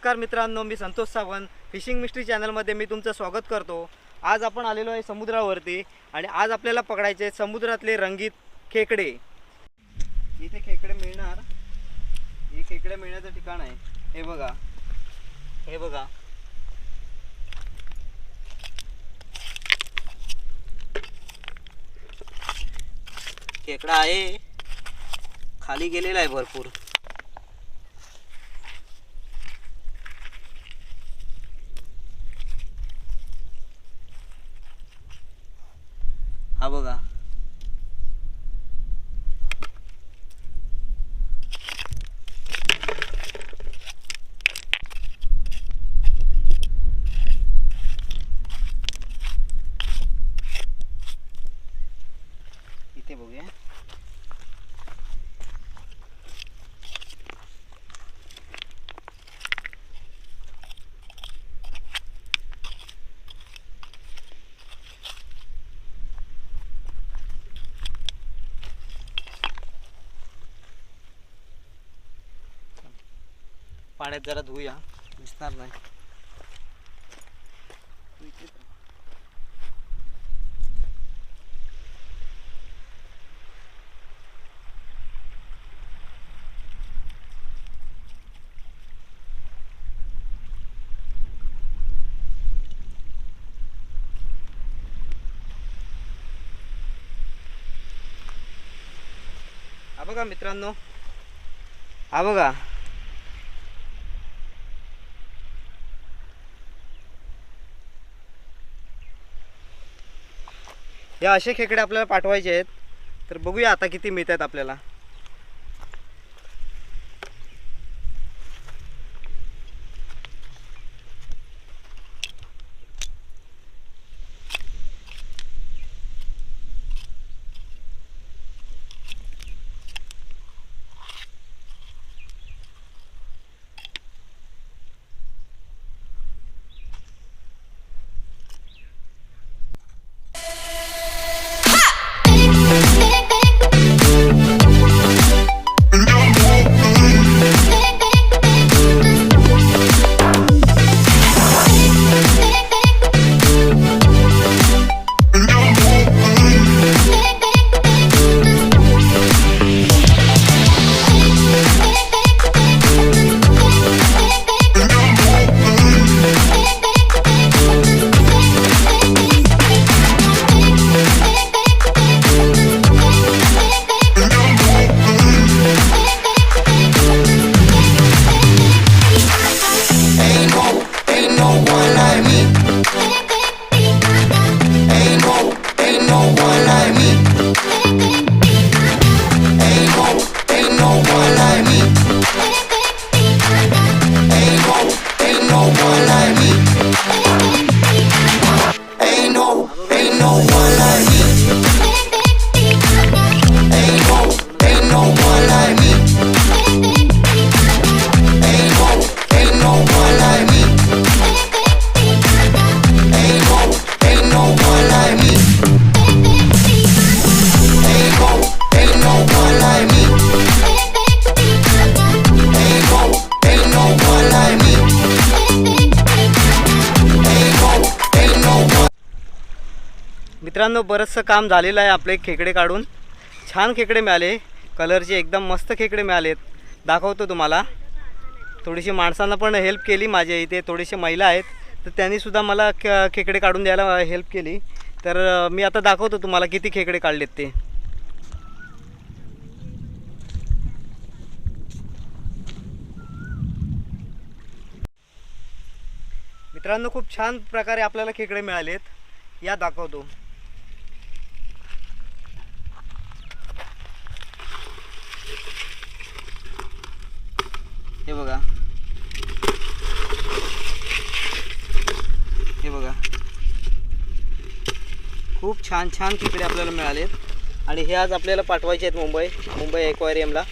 नमस्कार मित्रांनो, मी Santosh Sawant fishing mystery चॅनलमध्ये मी तुमचं स्वागत करतो। आज आपण आलेलो आहे समुद्रावरती आणि आज आपल्याला पकडायचे समुद्रातले रंगीत खेकडे। इथे खेकडे मिळणार, हे खेकडे मिळण्याचं ठिकाण आहे। हे बघा, हे बघा, खेकडा आहे, खाली गेलेला आहे भरपूर। हा बघा, इथे बघूया। पाण्यात जरा धुया, दिसणार नाही। हा बघा मित्रांनो, हा बघा, या असे खेकडे आपल्याला पाठवायचे आहेत। तर बघूया आता किती मिळतात आपल्याला। मित्रांनो, बरंचसं काम झालेलं आहे आपले। खेकडे काढून छान खेकडे मिळाले, कलरचे एकदम मस्त खेकडे मिळालेत। दाखवतो तुम्हाला। थोडीशी माणसांना पण हेल्प केली, माझ्या इथे थोडेसे महिला आहेत, तर त्यांनी सुद्धा मला खेकडे काढून द्यायला हेल्प केली। तर मी आता दाखवतो तुम्हाला किती खेकडे काढलेत ते। मित्रांनो, खूप छान प्रकारे आपल्याला खेकडे मिळालेत, या दाखवतो। हे बघा, हे बघा, खूप छान छान खेकडे आपल्याला मिळालेत आणि हे आज आपल्याला पाठवायचे आहेत मुंबई एक्वेरियमला।